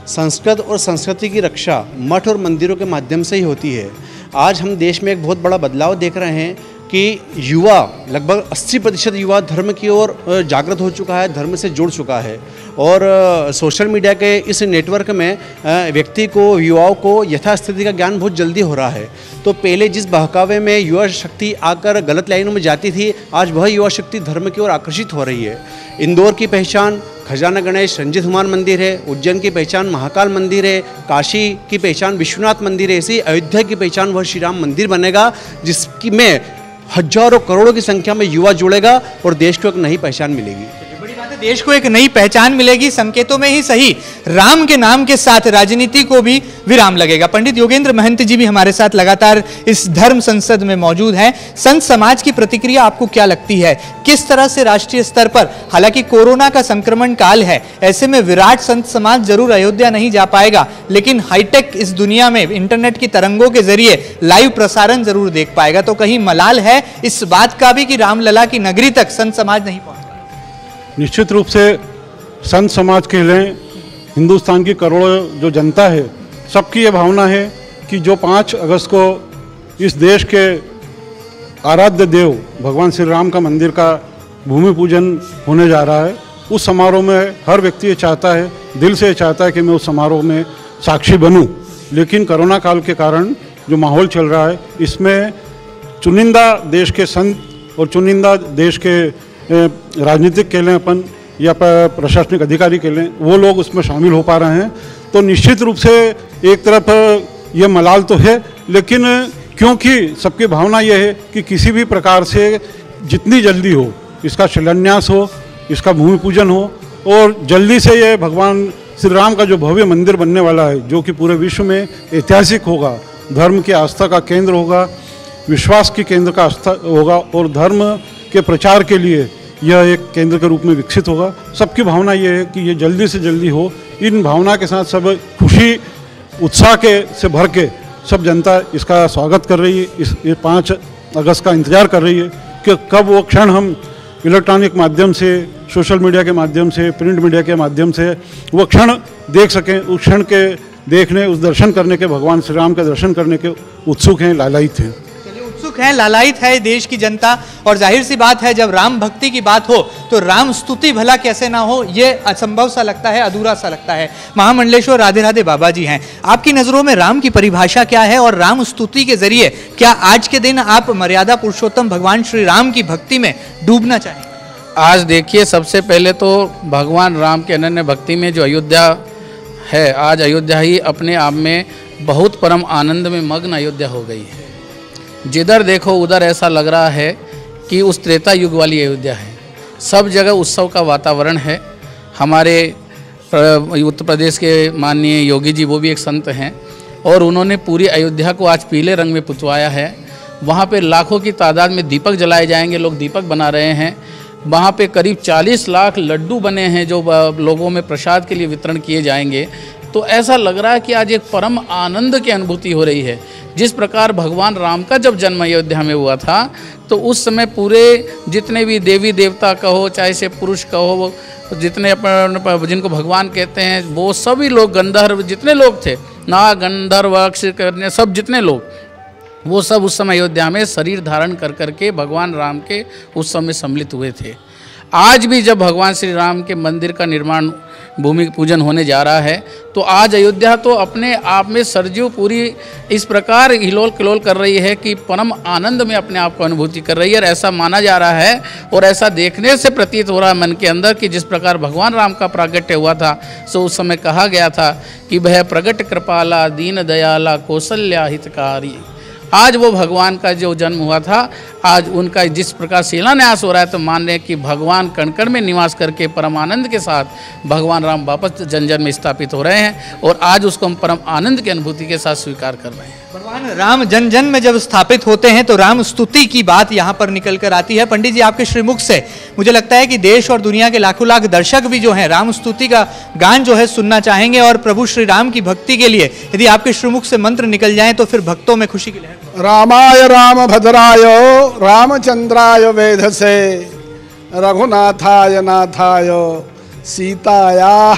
संस्कृत और संस्कृति की रक्षा मठ और मंदिरों के माध्यम से ही होती है। आज हम देश में एक बहुत बड़ा बदलाव देख रहे हैं कि युवा, लगभग 80% युवा धर्म की ओर जागृत हो चुका है, धर्म से जुड़ चुका है। और सोशल मीडिया के इस नेटवर्क में व्यक्ति को, युवाओं को यथास्थिति का ज्ञान बहुत जल्दी हो रहा है। तो पहले जिस बहकावे में युवा शक्ति आकर गलत लाइनों में जाती थी, आज वह युवा शक्ति धर्म की ओर आकर्षित हो रही है। इंदौर की पहचान खजाना गणेश रंजित हनुमान मंदिर है, उज्जैन की पहचान महाकाल मंदिर है, काशी की पहचान विश्वनाथ मंदिर है, ऐसी अयोध्या की पहचान वह श्री राम मंदिर बनेगा, जिसकी में हजारों करोड़ों की संख्या में युवा जुड़ेगा और देश को एक नई पहचान मिलेगी। बड़ी बात है, देश को एक नई पहचान मिलेगी। संकेतों में ही सही, राम के नाम के साथ राजनीति को भी विराम लगेगा। पंडित योगेंद्र महंत जी भी हमारे साथ लगातार इस धर्म संसद में मौजूद हैं। संत समाज की प्रतिक्रिया आपको क्या लगती है? किस तरह से राष्ट्रीय स्तर पर, हालांकि कोरोना का संक्रमण काल है, ऐसे में विराट संत समाज जरूर अयोध्या नहीं जा पाएगा, लेकिन हाईटेक इस दुनिया में इंटरनेट की तरंगों के जरिए लाइव प्रसारण जरूर देख पाएगा। तो कहीं मलाल है इस बात का भी कि रामलला की नगरी तक संत समाज नहीं पहुंचा? निश्चित रूप से संत समाज के लिए, हिंदुस्तान की करोड़ों जो जनता है, सबकी ये भावना है कि जो 5 अगस्त को इस देश के आराध्य देव भगवान श्री राम का मंदिर का भूमि पूजन होने जा रहा है, उस समारोह में हर व्यक्ति ये चाहता है, दिल से चाहता है कि मैं उस समारोह में साक्षी बनूं। लेकिन कोरोना काल के कारण जो माहौल चल रहा है, इसमें चुनिंदा देश के संत और चुनिंदा देश के राजनीतिक के लिए अपन या प्रशासनिक अधिकारी के लिए वो लोग उसमें शामिल हो पा रहे हैं। तो निश्चित रूप से एक तरफ ये मलाल तो है, लेकिन क्योंकि सबकी भावना ये है कि किसी भी प्रकार से जितनी जल्दी हो इसका शिलान्यास हो, इसका भूमि पूजन हो और जल्दी से ये भगवान श्री राम का जो भव्य मंदिर बनने वाला है, जो कि पूरे विश्व में ऐतिहासिक होगा, धर्म की आस्था का केंद्र होगा, विश्वास की केंद्र का आस्था होगा और धर्म के प्रचार के लिए यह एक केंद्र के रूप में विकसित होगा। सबकी भावना ये है कि ये जल्दी से जल्दी हो। इन भावना के साथ सब खुशी उत्साह के से भर के सब जनता इसका स्वागत कर रही है। ये 5 अगस्त का इंतजार कर रही है कि कब वो क्षण हम इलेक्ट्रॉनिक माध्यम से, सोशल मीडिया के माध्यम से, प्रिंट मीडिया के माध्यम से वो क्षण देख सकें। उस क्षण के देखने, उस दर्शन करने के, भगवान श्री राम के दर्शन करने के उत्सुक हैं, लालायित हैं। है, लालायित है देश की जनता। और जाहिर सी बात है, जब राम भक्ति की बात हो तो राम स्तुति भला कैसे ना हो, ये असंभव सा लगता है, अधूरा सा लगता है। महामंडलेश्वर राधे राधे बाबा जी हैं, आपकी नजरों में राम की परिभाषा क्या है और राम स्तुति के जरिए क्या आज के दिन आप मर्यादा पुरुषोत्तम भगवान श्री राम की भक्ति में डूबना चाहें? आज देखिए, सबसे पहले तो भगवान राम के अनन्य भक्ति में जो अयोध्या है, आज अयोध्या ही अपने आप में बहुत परम आनंद में मग्न अयोध्या हो गई है। जिधर देखो उधर ऐसा लग रहा है कि उस त्रेता युग वाली अयोध्या है। सब जगह उत्सव का वातावरण है। हमारे उत्तर प्रदेश के माननीय योगी जी, वो भी एक संत हैं और उन्होंने पूरी अयोध्या को आज पीले रंग में पुतवाया है। वहाँ पे लाखों की तादाद में दीपक जलाए जाएंगे, लोग दीपक बना रहे हैं। वहाँ पे करीब 40 लाख लड्डू बने हैं जो लोगों में प्रसाद के लिए वितरण किए जाएंगे। तो ऐसा लग रहा है कि आज एक परम आनंद की अनुभूति हो रही है। जिस प्रकार भगवान राम का जब जन्म अयोध्या में हुआ था, तो उस समय पूरे जितने भी देवी देवता कहो, चाहे से पुरुष कहो, जितने जिनको भगवान कहते हैं, वो सभी लोग, गंधर्व जितने लोग थे, नाग, गंधर्व, अक्ष, सब जितने लोग, वो सब उस समय अयोध्या में शरीर धारण कर करके भगवान राम के उस समय सम्मिलित हुए थे। आज भी जब भगवान श्री राम के मंदिर का निर्माण भूमि पूजन होने जा रहा है तो आज अयोध्या तो अपने आप में सरजू पूरी इस प्रकार हिलोल किलोल कर रही है कि परम आनंद में अपने आप को अनुभूति कर रही है। और ऐसा माना जा रहा है और ऐसा देखने से प्रतीत हो रहा है मन के अंदर कि जिस प्रकार भगवान राम का प्रागट्य हुआ था सो उस समय कहा गया था कि वह प्रगट कृपाला दीन दयाला कौशल्या हितकारी। आज वो भगवान का जो जन्म हुआ था, आज उनका जिस प्रकार शिलान्यास हो रहा है तो मान रहे कि भगवान कण कण में निवास करके परम आनंद के साथ भगवान राम वापस जन जन में स्थापित हो रहे हैं और आज उसको हम परम आनंद की अनुभूति के साथ स्वीकार कर रहे हैं। भगवान राम जन जन में जब स्थापित होते हैं तो राम स्तुति की बात यहाँ पर निकल कर आती है। पंडित जी, आपके श्रीमुख से मुझे लगता है कि देश और दुनिया के लाखों लाख दर्शक भी जो हैं राम स्तुति का गान जो है सुनना चाहेंगे और प्रभु श्री राम की भक्ति के लिए यदि आपके श्रीमुख से मंत्र निकल जाएं तो फिर भक्तों में खुशी की लहर। रामाय राम भद्राय रामचंद्राय वेधसे रघुनाथाय नाथाय सीताया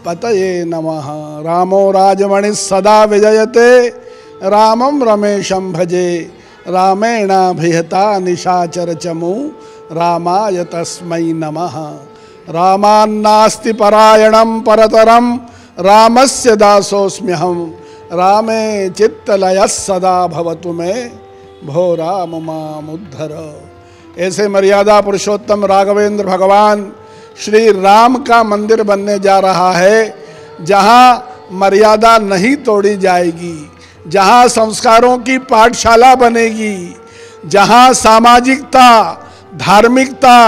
पतये नमः। रामो राजमणि सदा विजयते रामं रमेशं भजे रामेणाभिहता निशाचर चमु रामाय तस्मै नमः। रामान्नास्ति परायणं परतरं रामस्य दासोऽस्म्यहं रामे चित्तलयः सदा भवतु मे भो राम मामुद्धर। ऐसे मर्यादा पुरुषोत्तम राघवेंद्र भगवान श्री राम का मंदिर बनने जा रहा है जहाँ मर्यादा नहीं तोड़ी जाएगी, जहाँ संस्कारों की पाठशाला बनेगी, जहाँ सामाजिकता, धार्मिकता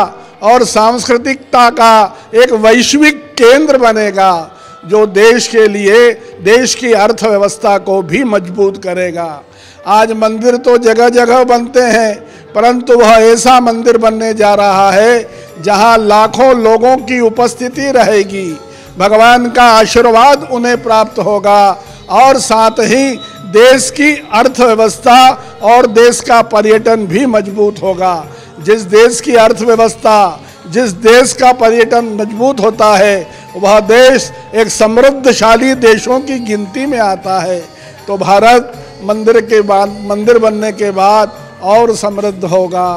और सांस्कृतिकता का एक वैश्विक केंद्र बनेगा जो देश के लिए देश की अर्थव्यवस्था को भी मजबूत करेगा। आज मंदिर तो जगह जगह बनते हैं परंतु वह ऐसा मंदिर बनने जा रहा है जहां लाखों लोगों की उपस्थिति रहेगी, भगवान का आशीर्वाद उन्हें प्राप्त होगा और साथ ही देश की अर्थव्यवस्था और देश का पर्यटन भी मजबूत होगा। जिस देश की अर्थव्यवस्था, जिस देश का पर्यटन मजबूत होता है वह देश एक समृद्धशाली देशों की गिनती में आता है। तो भारत मंदिर बनने के बाद और समृद्ध होगा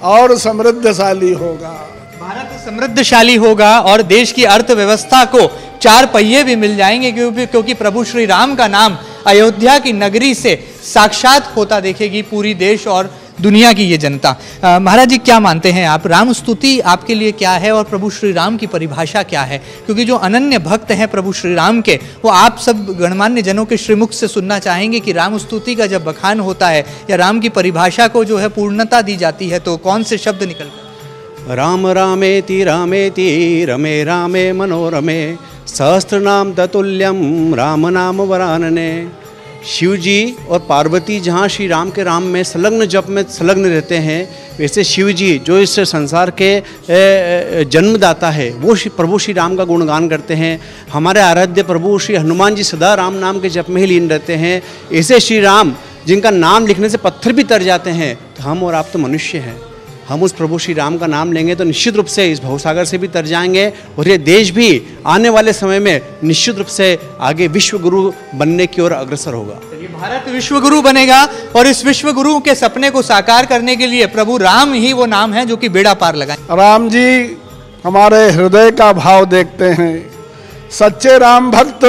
और समृद्धशाली होगा। भारत समृद्धशाली होगा और देश की अर्थव्यवस्था को चार पहिए भी मिल जाएंगे क्योंकि प्रभु श्री राम का नाम अयोध्या की नगरी से साक्षात होता देखेगी पूरी देश और दुनिया की ये जनता। महाराज जी, क्या मानते हैं आप, राम स्तुति आपके लिए क्या है और प्रभु श्री राम की परिभाषा क्या है? क्योंकि जो अनन्य भक्त हैं प्रभु श्री राम के, वो आप सब गणमान्य जनों के श्रीमुख से सुनना चाहेंगे कि राम स्तुति का जब बखान होता है या राम की परिभाषा को जो है पूर्णता दी जाती है तो कौन से शब्द निकलते? राम रामेति रामेति रमे रामे मनोरमे सहस्त्रनाम ततुल्यम राम नाम वरानने। शिव जी और पार्वती जहाँ श्री राम के राम में संलग्न जप में संलग्न रहते हैं, वैसे शिव जी जो इस संसार के जन्मदाता है वो प्रभु श्री राम का गुणगान करते हैं। हमारे आराध्य प्रभु श्री हनुमान जी सदा राम नाम के जप में ही लीन रहते हैं। ऐसे श्री राम जिनका नाम लिखने से पत्थर भी तर जाते हैं, तो हम और आप तो मनुष्य हैं, हम उस प्रभु श्री राम का नाम लेंगे तो निश्चित रूप से इस भवसागर से भी तर जाएंगे और ये देश भी आने वाले समय में निश्चित रूप से आगे विश्व गुरु बनने की ओर अग्रसर होगा। भारत विश्व गुरु बनेगा और इस विश्व गुरु के सपने को साकार करने के लिए प्रभु राम ही वो नाम है जो कि बेड़ा पार लगाए। राम जी हमारे हृदय का भाव देखते हैं। सच्चे राम भक्त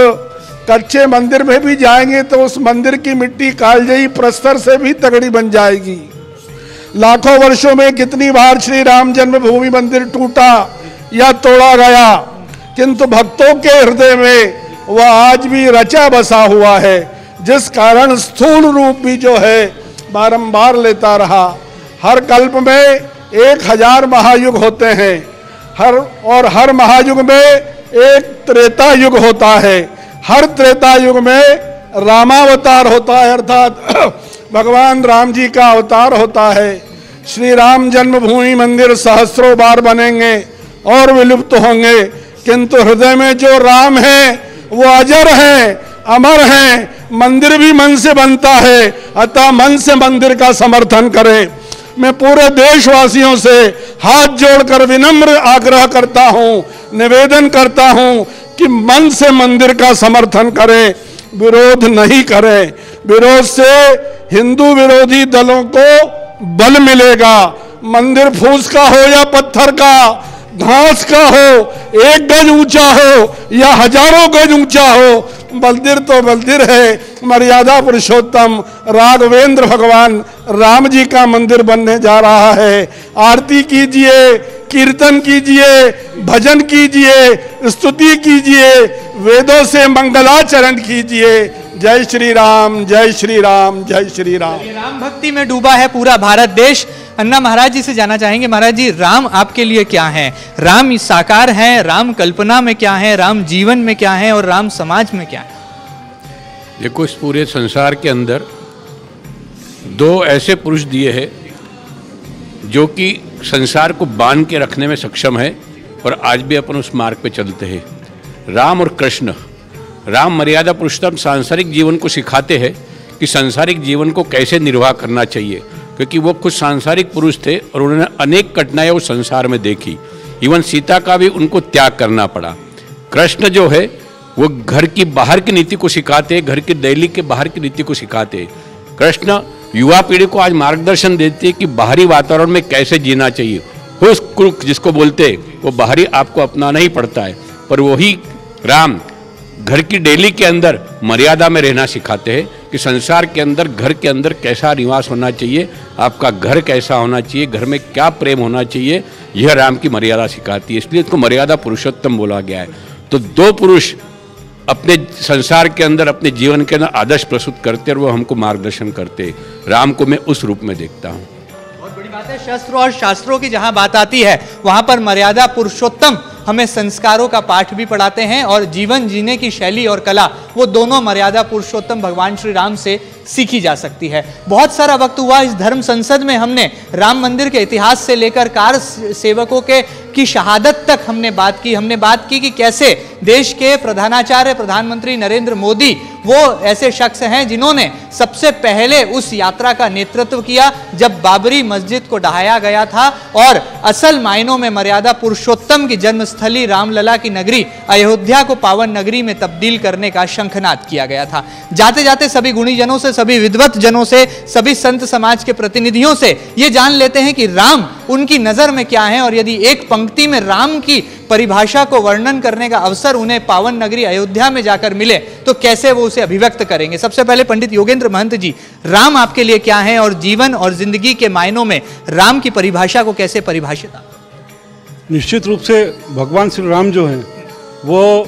कच्चे मंदिर में भी जाएंगे तो उस मंदिर की मिट्टी कालजयी प्रस्तर से भी तगड़ी बन जाएगी। लाखों वर्षों में कितनी बार श्री राम जन्मभूमि मंदिर टूटा या तोड़ा गया, किंतु भक्तों के हृदय में वह आज भी रचा बसा हुआ है, जिस कारण स्थूल रूप भी जो है बारंबार लेता रहा। हर कल्प में 1000 महायुग होते हैं, हर महायुग में एक त्रेता युग होता है। हर त्रेता युग में रामावतार होता है, अर्थात भगवान राम जी का अवतार होता है। श्री राम जन्मभूमि मंदिर सहस्त्रों बार बनेंगे और विलुप्त होंगे, किंतु हृदय में जो राम है वो अजर है, अमर है। मंदिर भी मन से बनता है, अतः मन से मंदिर का समर्थन करें। मैं पूरे देशवासियों से हाथ जोड़कर विनम्र आग्रह करता हूँ, निवेदन करता हूँ कि मन से मंदिर का समर्थन करें। विरोध नहीं करें। विरोध से हिंदू विरोधी दलों को बल मिलेगा। मंदिर फूस का हो या पत्थर का, घास का हो, 1 गज ऊंचा हो या हजारों गज ऊंचा हो, मंदिर तो मंदिर है। मर्यादा पुरुषोत्तम राघवेंद्र भगवान राम जी का मंदिर बनने जा रहा है। आरती कीजिए, कीर्तन कीजिए, भजन कीजिए, स्तुति कीजिए, वेदों से मंगलाचरण कीजिए। जय श्री राम, जय श्री राम, जय श्री राम। राम भक्ति में डूबा है पूरा भारत देश। अन्ना महाराज जी से जानना चाहेंगे, महाराज जी राम आपके लिए क्या है? राम साकार है, राम कल्पना में क्या है, राम जीवन में क्या है और राम समाज में क्या है? देखो, इस पूरे संसार के अंदर 2 ऐसे पुरुष दिए हैं जो कि संसार को बांध के रखने में सक्षम है और आज भी अपन उस मार्ग पे चलते हैं, राम और कृष्ण। राम मर्यादा पुरुषोत्तम सांसारिक जीवन को सिखाते हैं कि सांसारिक जीवन को कैसे निर्वाह करना चाहिए, क्योंकि वो खुद सांसारिक पुरुष थे और उन्होंने अनेक कठिनाइयाँ उस संसार में देखी। इवन सीता का भी उनको त्याग करना पड़ा। कृष्ण जो है वो घर की बाहर की नीति को सिखाते, घर की दैली के बाहर की नीति को सिखाते। कृष्ण युवा पीढ़ी को आज मार्गदर्शन देते कि बाहरी वातावरण में कैसे जीना चाहिए। हुस कुरुक जिसको बोलते, वो बाहरी आपको अपनाना ही पड़ता है, पर वही राम घर की डेली के अंदर मर्यादा में रहना सिखाते हैं कि संसार के अंदर, घर के अंदर कैसा निवास होना चाहिए, आपका घर कैसा होना चाहिए, घर में क्या प्रेम होना चाहिए, यह राम की मर्यादा सिखाती है। इसलिए इसको मर्यादा पुरुषोत्तम बोला गया है। तो 2 पुरुष अपने संसार के अंदर, अपने जीवन के अंदर आदर्श प्रस्तुत करते और वो हमको मार्गदर्शन करते। राम को मैं उस रूप में देखता हूँ। बहुत बड़ी बात है। शस्त्र और शास्त्रों की जहां बात आती है वहां पर मर्यादा पुरुषोत्तम हमें संस्कारों का पाठ भी पढ़ाते हैं और जीवन जीने की शैली और कला, वो दोनों मर्यादा पुरुषोत्तम भगवान श्री राम से सीखी जा सकती है। बहुत सारा वक्त हुआ इस धर्म संसद में, हमने राम मंदिर के इतिहास से लेकर कार सेवकों की शहादत तक हमने बात की। हमने बात की कि कैसे देश के प्रधानाचार्य प्रधानमंत्री नरेंद्र मोदी वो ऐसे शख्स हैं जिन्होंने सबसे पहले उस यात्रा का नेतृत्व किया जब बाबरी मस्जिद को ढहाया गया था और असल मायनों में मर्यादा पुरुषोत्तम की जन्मस्थली रामलला की नगरी अयोध्या को पावन नगरी में तब्दील करने का शंखनाद किया गया था। जाते जाते सभी गुणीजनों से, सभी विद्वत जनों से, सभी संत समाज के प्रतिनिधियों से ये जान लेते हैं कि राम उनकी नजर में क्या है, और यदि एक पंक्ति में राम की परिभाषा को वर्णन करने का अवसर उन्हें पावन नगरी अयोध्या में जाकर मिले तो कैसे वो उसे अभिव्यक्त करेंगे। सबसे पहले पंडित योगेंद्र महंत जी, राम आपके लिए क्या है और जीवन और जिंदगी के मायनों में राम की परिभाषा को कैसे परिभाषित? निश्चित रूप से भगवान श्री राम जो हैं वो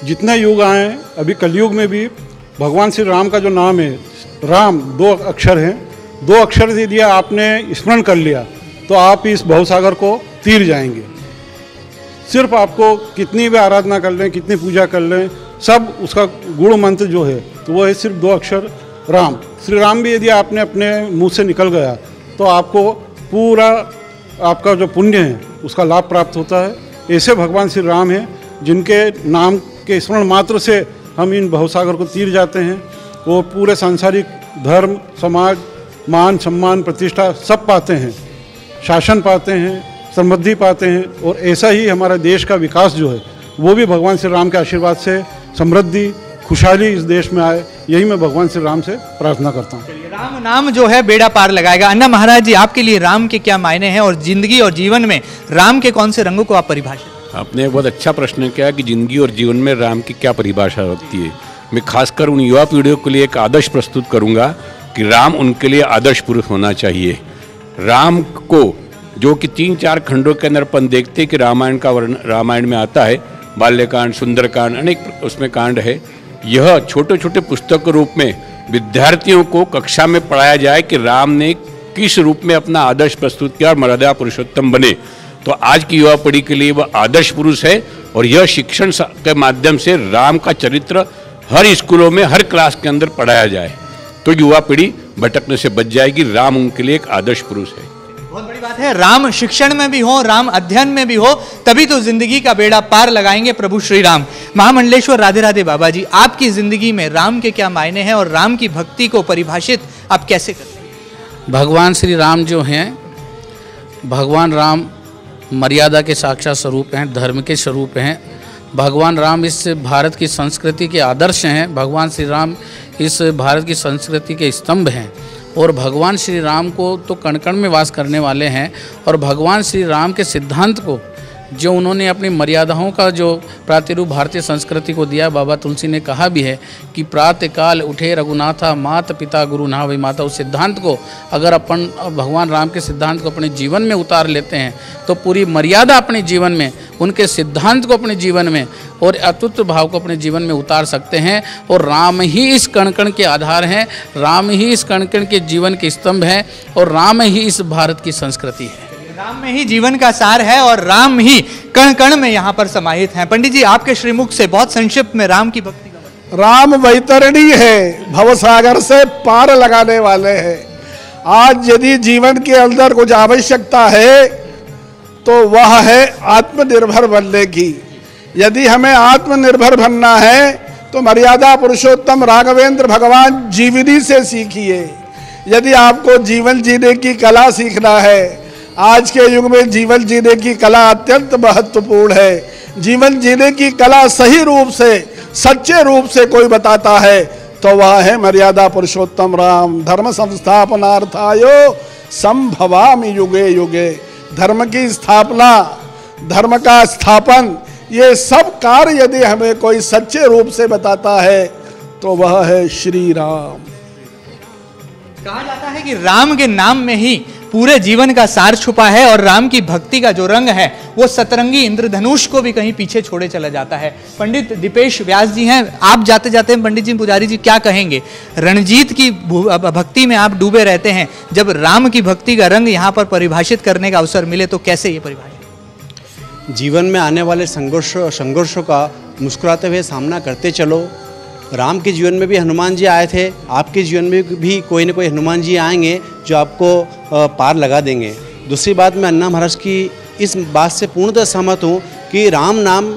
जितने युग आए, अभी कलयुग में भी भगवान श्री राम का जो नाम है, राम 2 अक्षर हैं, 2 अक्षर दे दिया आपने, स्मरण कर लिया तो आप इस भवसागर को तीर जाएंगे। सिर्फ आपको कितनी भी आराधना कर लें, कितनी पूजा कर लें, सब उसका गुण मंत्र जो है तो वो है सिर्फ 2 अक्षर राम। श्री राम भी यदि आपने अपने मुंह से निकल गया तो आपको पूरा आपका जो पुण्य है उसका लाभ प्राप्त होता है। ऐसे भगवान श्री राम हैं जिनके नाम के स्मरण मात्र से हम इन भवसागर को तीर जाते हैं। वो पूरे सांसारिक धर्म, समाज, मान सम्मान, प्रतिष्ठा सब पाते हैं, शासन पाते हैं, समृद्धि पाते हैं, और ऐसा ही हमारा देश का विकास जो है वो भी भगवान श्री राम के आशीर्वाद से समृद्धि, खुशहाली इस देश में आए, यही मैं भगवान श्री राम से प्रार्थना करता हूँ। राम नाम जो है बेड़ा पार लगाएगा। अन्ना महाराज जी, आपके लिए राम के क्या मायने हैं और जिंदगी और जीवन में राम के कौन से रंगों को आप परिभाषित? आपने बहुत अच्छा प्रश्न किया कि जिंदगी और जीवन में राम की क्या परिभाषा होती है। मैं खासकर उन युवा पीढ़ियों के लिए एक आदर्श प्रस्तुत करूंगा कि राम उनके लिए आदर्श पुरुष होना चाहिए। राम को जो कि 3-4 खंडों के अंदर अपन देखते हैं कि रामायण का वर्णन रामायण में आता है, बाल्यकांड, सुंदरकांड, अनेक उसमें कांड है। यह छोटे छोटे पुस्तक के रूप में विद्यार्थियों को कक्षा में पढ़ाया जाए कि राम ने किस रूप में अपना आदर्श प्रस्तुत किया और मर्यादा पुरुषोत्तम बने। तो आज की युवा पीढ़ी के लिए वह आदर्श पुरुष है और यह शिक्षण के माध्यम से राम का चरित्र हर स्कूलों में, हर क्लास के अंदर पढ़ाया जाए तो युवा पीढ़ी भटकने से बच जाएगी। राम उनके लिए एक आदर्श पुरुष है। बहुत बड़ी बात है, राम शिक्षण में भी हो, राम अध्ययन में भी हो, तभी तो जिंदगी का बेड़ा पार लगाएंगे प्रभु श्री राम। महामंडलेश्वर राधे राधे बाबा जी, आपकी जिंदगी में राम के क्या मायने हैं और राम की भक्ति को परिभाषित आप कैसे करते हैं? भगवान श्री राम जो हैं, भगवान राम मर्यादा के साक्षात स्वरूप हैं, धर्म के स्वरूप हैं। भगवान राम इस भारत की संस्कृति के आदर्श हैं, भगवान श्री राम इस भारत की संस्कृति के स्तंभ हैं और भगवान श्री राम को तो कण कण में वास करने वाले हैं और भगवान श्री राम के सिद्धांत को जो उन्होंने अपनी मर्यादाओं का जो प्रातिरूप भारतीय संस्कृति को दिया, बाबा तुलसी ने कहा भी है कि प्रातःकाल उठे रघुनाथा मात पिता गुरु ना वही माता। उस सिद्धांत को अगर अपन भगवान राम के सिद्धांत को अपने जीवन में उतार लेते हैं तो पूरी मर्यादा अपने जीवन में, उनके सिद्धांत को अपने जीवन में और अतुट भाव को अपने जीवन में उतार सकते हैं। और राम ही इस कण कण के आधार हैं, राम ही इस कण कण के जीवन के स्तंभ हैं और राम ही इस भारत की संस्कृति है। राम में ही जीवन का सार है और राम ही कण कण में यहाँ पर समाहित हैं। पंडित जी, आपके श्रीमुख से बहुत संक्षिप्त में राम की भक्ति का राम वैतरणी है, भवसागर से पार लगाने वाले हैं। आज यदि जीवन के अंदर कुछ आवश्यकता है तो वह है आत्मनिर्भर बनने की। यदि हमें आत्मनिर्भर बनना है तो मर्यादा पुरुषोत्तम राघवेंद्र भगवान जीवनी से सीखिए। यदि आपको जीवन जीने की कला सीखना है, आज के युग में जीवन जीने की कला अत्यंत महत्वपूर्ण है। जीवन जीने की कला सही रूप से, सच्चे रूप से कोई बताता है तो वह है मर्यादा पुरुषोत्तम राम। धर्म संस्थापनार्थायो संभवामि युगे युगे। धर्म की स्थापना, धर्म का स्थापन, ये सब कार्य यदि हमें कोई सच्चे रूप से बताता है तो वह है श्री राम। कहा जाता है कि राम के नाम में ही पूरे जीवन का सार छुपा है और राम की भक्ति का जो रंग है वो सतरंगी इंद्रधनुष को भी कहीं पीछे छोड़े चला जाता है। पंडित दीपेश व्यास जी हैं, आप जाते जाते पंडित जी पुजारी जी क्या कहेंगे? रणजीत की भक्ति में आप डूबे रहते हैं, जब राम की भक्ति का रंग यहाँ पर परिभाषित करने का अवसर मिले तो कैसे ये परिभाषित? जीवन में आने वाले संघर्षों का मुस्कुराते हुए सामना करते चलो। राम के जीवन में भी हनुमान जी आए थे, आपके जीवन में भी कोई ना कोई हनुमान जी आएंगे जो आपको पार लगा देंगे। दूसरी बात, मैं अन्ना महाराज की इस बात से पूर्णतः सहमत हूँ कि राम नाम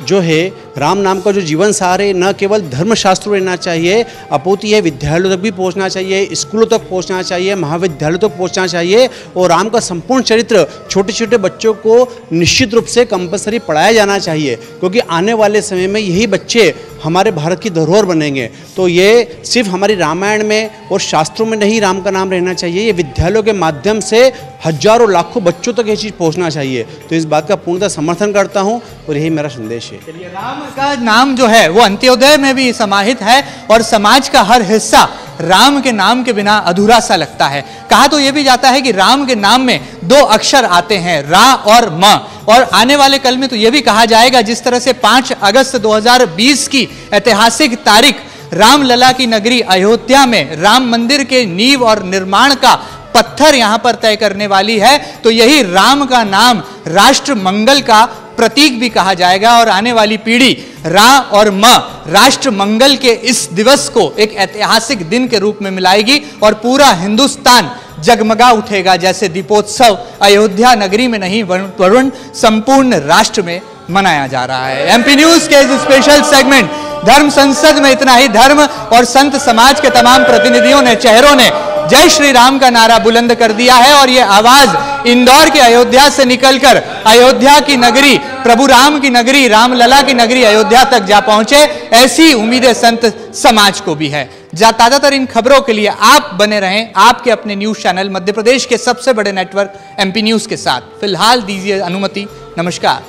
जो है, राम नाम का जो जीवन सार है, न केवल धर्मशास्त्र रहना चाहिए, अपोती है विद्यालयों तक भी पहुंचना चाहिए, स्कूलों तक पहुंचना चाहिए, महाविद्यालयों तक पहुंचना चाहिए। और राम का संपूर्ण चरित्र छोटे छोटे बच्चों को निश्चित रूप से कंपलसरी पढ़ाया जाना चाहिए, क्योंकि आने वाले समय में यही बच्चे हमारे भारत की धरोहर बनेंगे। तो ये सिर्फ हमारी रामायण में और शास्त्रों में नहीं राम का नाम रहना चाहिए, ये विद्यालयों के माध्यम से हजारों लाखों बच्चों तक ये चीज़ पहुंचना चाहिए। तो इस बात का पूर्णतः समर्थन करता हूं और यही मेरा संदेश है। चलिए, राम का नाम जो है वो अंत्योदय में भी समाहित है और समाज का हर हिस्सा राम के नाम के बिना अधूरा सा लगता है। कहा तो यह भी जाता है कि राम के नाम में 2 अक्षर आते हैं, रा और म। और आने वाले कल में तो यह भी कहा जाएगा, जिस तरह से 5 अगस्त 2020 की ऐतिहासिक तारीख रामलला की नगरी अयोध्या में राम मंदिर के नींव और निर्माण का पत्थर यहां पर तय करने वाली है, तो यही राम का नाम राष्ट्र मंगल का प्रतीक भी कहा जाएगा। और आने वाली पीढ़ी रा और म राष्ट्र मंगल के इस दिवस को एक ऐतिहासिक दिन के रूप में मिलाएगी और पूरा हिंदुस्तान जगमगा उठेगा, जैसे दीपोत्सव अयोध्या नगरी में नहीं वरुण संपूर्ण राष्ट्र में मनाया जा रहा है। एमपी न्यूज के इस स्पेशल सेगमेंट धर्म संसद में इतना ही। धर्म और संत समाज के तमाम प्रतिनिधियों ने, चेहरों ने जय श्री राम का नारा बुलंद कर दिया है और ये आवाज इंदौर के अयोध्या से निकलकर अयोध्या की नगरी, प्रभु राम की नगरी, रामलला की नगरी अयोध्या तक जा पहुंचे, ऐसी उम्मीदें संत समाज को भी है। ताजा तरीन खबरों के लिए आप बने रहें आपके अपने न्यूज चैनल मध्य प्रदेश के सबसे बड़े नेटवर्क एमपी न्यूज के साथ। फिलहाल दीजिए अनुमति, नमस्कार।